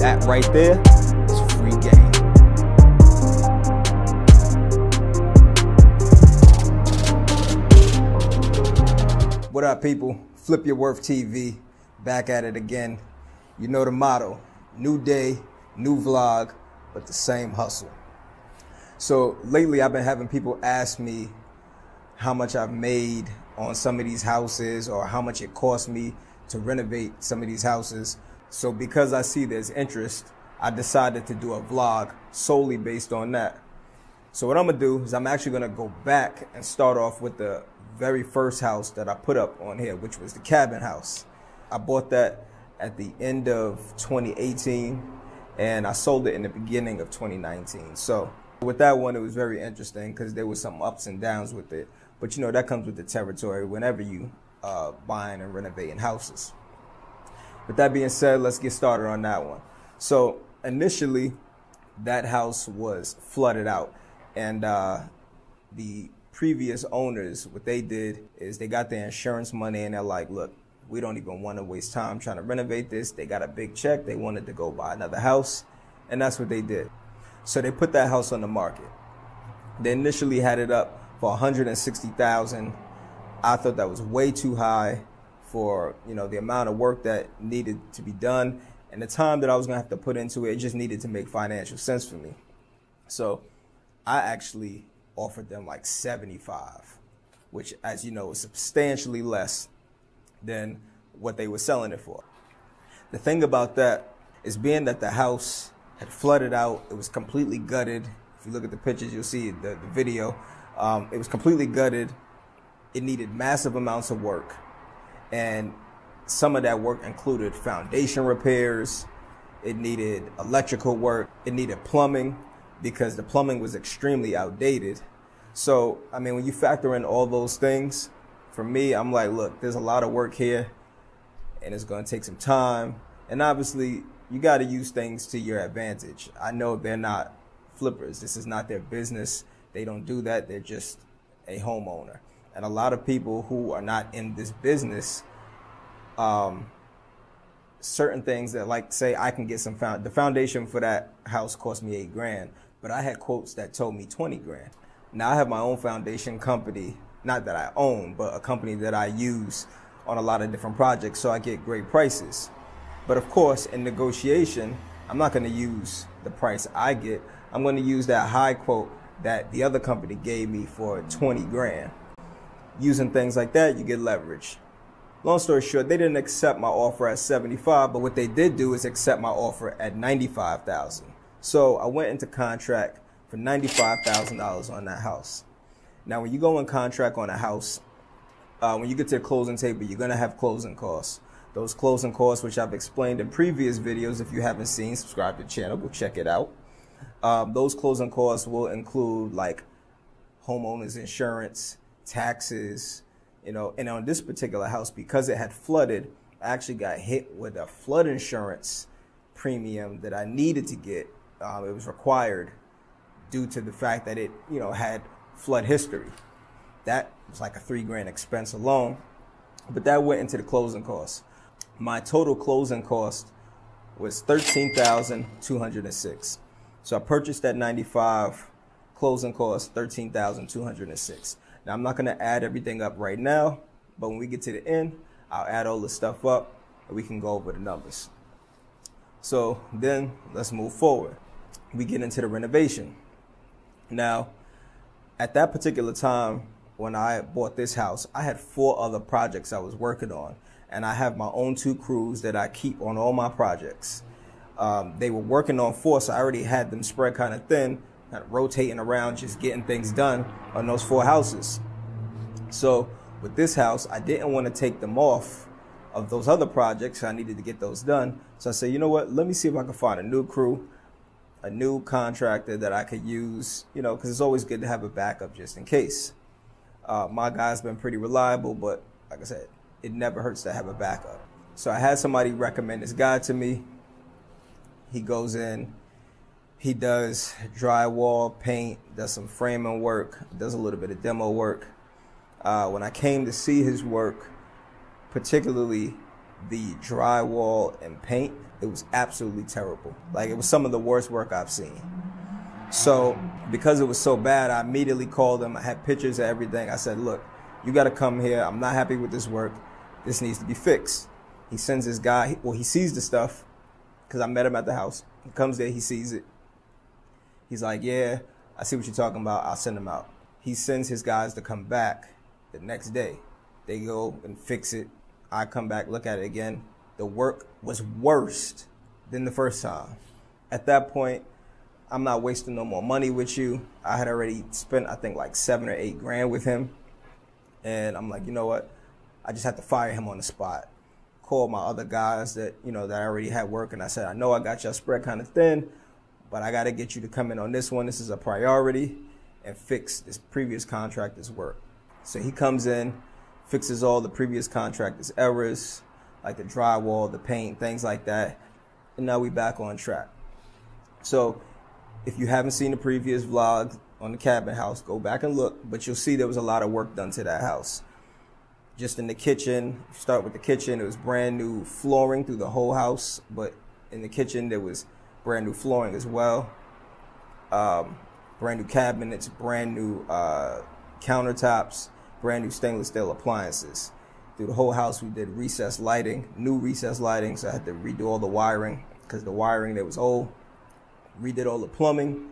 That right there is free game. What up, people? Flip Your Worth TV, back at it again. You know the motto, new day, new vlog, but the same hustle. So lately I've been having people ask me how much I've made on some of these houses or how much it cost me to renovate some of these houses. So because I see there's interest, I decided to do a vlog solely based on that. So what I'm gonna do is I'm actually gonna go back and start off with the very first house that I put up on here, which was the cabin house. I bought that at the end of 2018 and I sold it in the beginning of 2019. So with that one, it was very interesting because there was some ups and downs with it. But you know, that comes with the territory whenever you buying and renovating houses. With that being said, let's get started on that one. So initially, that house was flooded out, and the previous owners, what they did is they got their insurance money and they're like, look, we don't even want to waste time trying to renovate this. They got a big check. They wanted to go buy another house, and that's what they did. So they put that house on the market. They initially had it up for $160,000. I thought that was way too high for, you know, the amount of work that needed to be done and the time that I was gonna have to put into it. It just needed to make financial sense for me. So I actually offered them like 75, which, as you know, is substantially less than what they were selling it for. The thing about that is, being that the house had flooded out, it was completely gutted. If you look at the pictures, you'll see the video. It was completely gutted. It needed massive amounts of work. And some of that work included foundation repairs. It needed electrical work. It needed plumbing because the plumbing was extremely outdated. So, I mean, when you factor in all those things, for me, I'm like, look, there's a lot of work here and it's going to take some time. And obviously, you got to use things to your advantage. I know they're not flippers. This is not their business. They don't do that. They're just a homeowner. And a lot of people who are not in this business, certain things that, like, say I can get some the foundation for that house cost me $8,000, but I had quotes that told me $20,000. Now I have my own foundation company, not that I own, but a company that I use on a lot of different projects, so I get great prices. But of course, in negotiation, I'm not going to use the price I get. I'm going to use that high quote that the other company gave me for $20,000. Using things like that, you get leverage. Long story short, they didn't accept my offer at 75, but what they did do is accept my offer at $95,000. So I went into contract for $95,000 on that house. Now, when you go in contract on a house, when you get to the closing table, you're going to have closing costs. Those closing costs, which I've explained in previous videos, if you haven't seen, subscribe to the channel, go check it out. Those closing costs will include like homeowners insurance, taxes, you know. And on this particular house, because it had flooded, I actually got hit with a flood insurance premium that I needed to get. It was required due to the fact that it, you know, had flood history. That was like a $3,000 expense alone, but that went into the closing costs. My total closing cost was $13,206. So I purchased that 95, closing cost $13,206. Now I'm not going to add everything up right now, but when we get to the end, I'll add all the stuff up and we can go over the numbers. So then let's move forward. We get into the renovation. Now, at that particular time when I bought this house, I had 4 other projects I was working on, and I have my own 2 crews that I keep on all my projects. They were working on 4, so I already had them spread kind of thin, kind of rotating around, just getting things done on those 4 houses. So with this house, I didn't want to take them off of those other projects. I needed to get those done. So I said, you know what, let me see if I can find a new crew, a new contractor that I could use, you know, because it's always good to have a backup just in case. My guy's been pretty reliable, but like I said, it never hurts to have a backup. So I had somebody recommend this guy to me. He goes in, he does drywall, paint, does some framing work, does a little bit of demo work. When I came to see his work, particularly the drywall and paint, It was absolutely terrible. Like, it was some of the worst work I've seen. So because it was so bad, I immediately called him. I had pictures of everything. I said, look, you got to come here. I'm not happy with this work. This needs to be fixed. He sends his guy. Well, he sees the stuff because I met him at the house. He comes there. He sees it. He's like, yeah, I see what you're talking about. I'll send him out. He sends his guys to come back the next day. They go and fix it. I come back, look at it again. The work was worse than the first time. At that point, I'm not wasting no more money with you. I had already spent, I think, like $7 or $8 grand with him. And I'm like, you know what? I just had to fire him on the spot. Called my other guys that, that I already had work. And I said, I know I got your spread kind of thin, but I got to get you to come in on this one. This is a priority, and fix this previous contractor's work. So he comes in, fixes all the previous contractor's errors, like the drywall, the paint, things like that. And now we back on track. So if you haven't seen the previous vlog on the cabin house, go back and look, but you'll see there was a lot of work done to that house. Just in the kitchen, start with the kitchen, it was brand new flooring through the whole house, but in the kitchen there was brand new flooring as well. Brand new cabinets, brand new countertops, brand new stainless steel appliances. Through the whole house we did recessed lighting, new recessed lighting, so I had to redo all the wiring because the wiring there was old. Redid all the plumbing.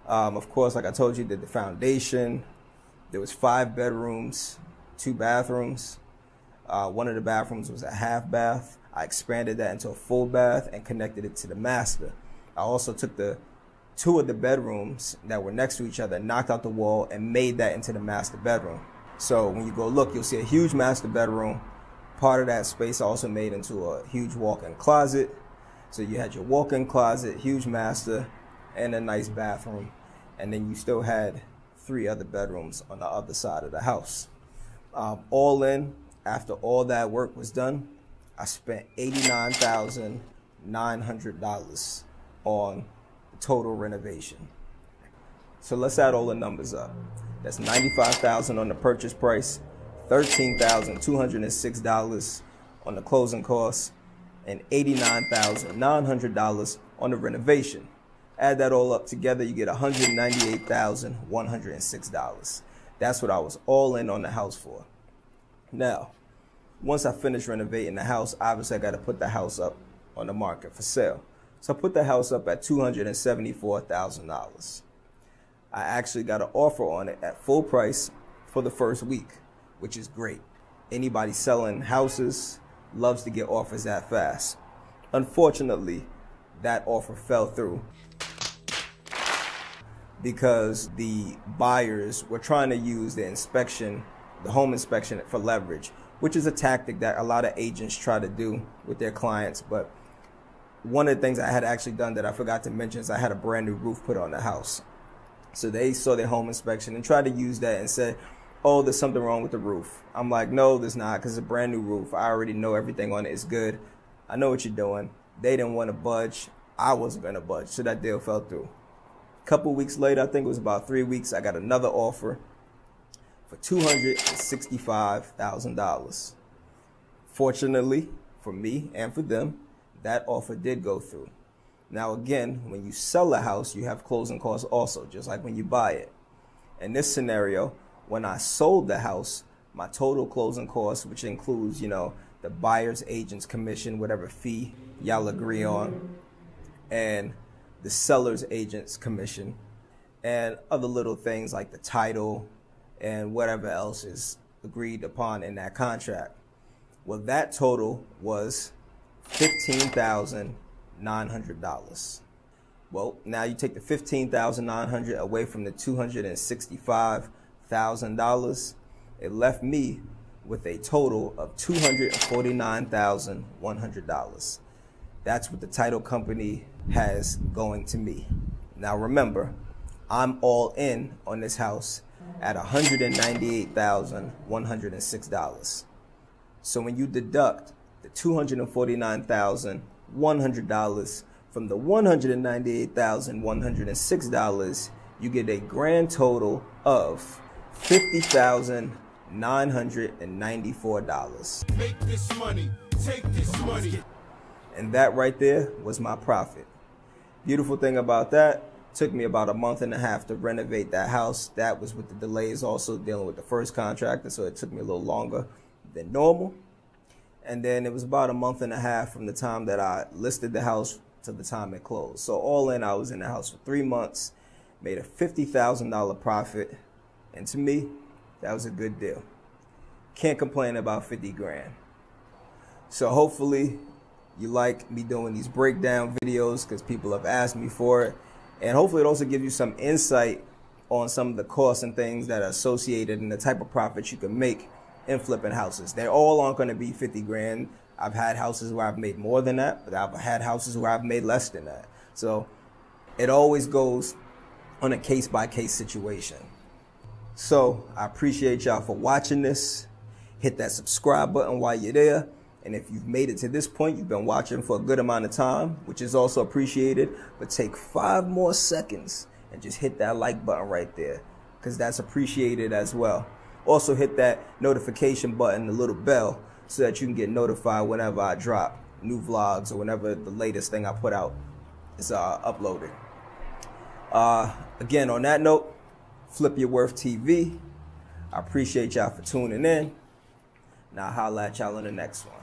Of course, like I told you, did the foundation. There was 5 bedrooms, 2 bathrooms. One of the bathrooms was a half bath. I expanded that into a full bath and connected it to the master. I also took the 2 of the bedrooms that were next to each other, knocked out the wall, and made that into the master bedroom. So when you go look, you'll see a huge master bedroom. Part of that space also made into a huge walk-in closet. So you had your walk-in closet, huge master, and a nice bathroom. And then you still had 3 other bedrooms on the other side of the house. All in, after all that work was done, I spent $89,900 on the total renovation. So let's add all the numbers up. That's $95,000 on the purchase price, $13,206 on the closing costs, and $89,900 on the renovation. Add that all up together, you get $198,106. That's what I was all in on the house for. Now, once I finished renovating the house, obviously I got to put the house up on the market for sale. So I put the house up at $274,000. I actually got an offer on it at full price for the first week, which is great. Anybody selling houses loves to get offers that fast. Unfortunately, that offer fell through because the buyers were trying to use the home inspection for leverage, which is a tactic that a lot of agents try to do with their clients. But one of the things I had actually done that I forgot to mention is I had a brand new roof put on the house. So they saw their home inspection and tried to use that and said, oh, there's something wrong with the roof. I'm like, no, there's not, because it's a brand new roof. I already know everything on it is good. I know what you're doing. They didn't want to budge. I wasn't going to budge. So that deal fell through. A couple weeks later, I think it was about 3 weeks, I got another offer for $265,000. Fortunately for me and for them, that offer did go through. Now, again, when you sell a house, you have closing costs also, just like when you buy it. In this scenario, when I sold the house, my total closing costs, which includes, the buyer's agent's commission, whatever fee y'all agree on, and the seller's agent's commission, and other little things like the title and whatever else is agreed upon in that contract. Well, that total was $15,900. Well, now you take the $15,900 away from the $265,000. It left me with a total of $249,100. That's what the title company has going to me. Now remember, I'm all in on this house at $198,106. So when you deduct the $249,100 from the $198,106, you get a grand total of $50,994. Make this money, take this money. And that right there was my profit. Beautiful thing about that, took me about a month and a half to renovate that house. That was with the delays also dealing with the first contractor, so it took me a little longer than normal. And then it was about a month and a half from the time that I listed the house to the time it closed. So all in, I was in the house for 3 months, made a $50,000 profit. And to me, that was a good deal. Can't complain about 50 grand. So hopefully you like me doing these breakdown videos because people have asked me for it. And hopefully it also gives you some insight on some of the costs and things that are associated and the type of profits you can make in flipping houses. They all aren't going to be 50 grand. I've had houses where I've made more than that, but I've had houses where I've made less than that. So it always goes on a case-by-case situation. So I appreciate y'all for watching this. Hit that subscribe button while you're there. And if you've made it to this point, you've been watching for a good amount of time, which is also appreciated. But take 5 more seconds and just hit that like button right there, because that's appreciated as well. Also hit that notification button, the little bell, so that you can get notified whenever I drop new vlogs or whenever the latest thing I put out is uploaded. Again, on that note, Flip Your Worth TV. I appreciate y'all for tuning in. Now I'll holla at y'all in the next one.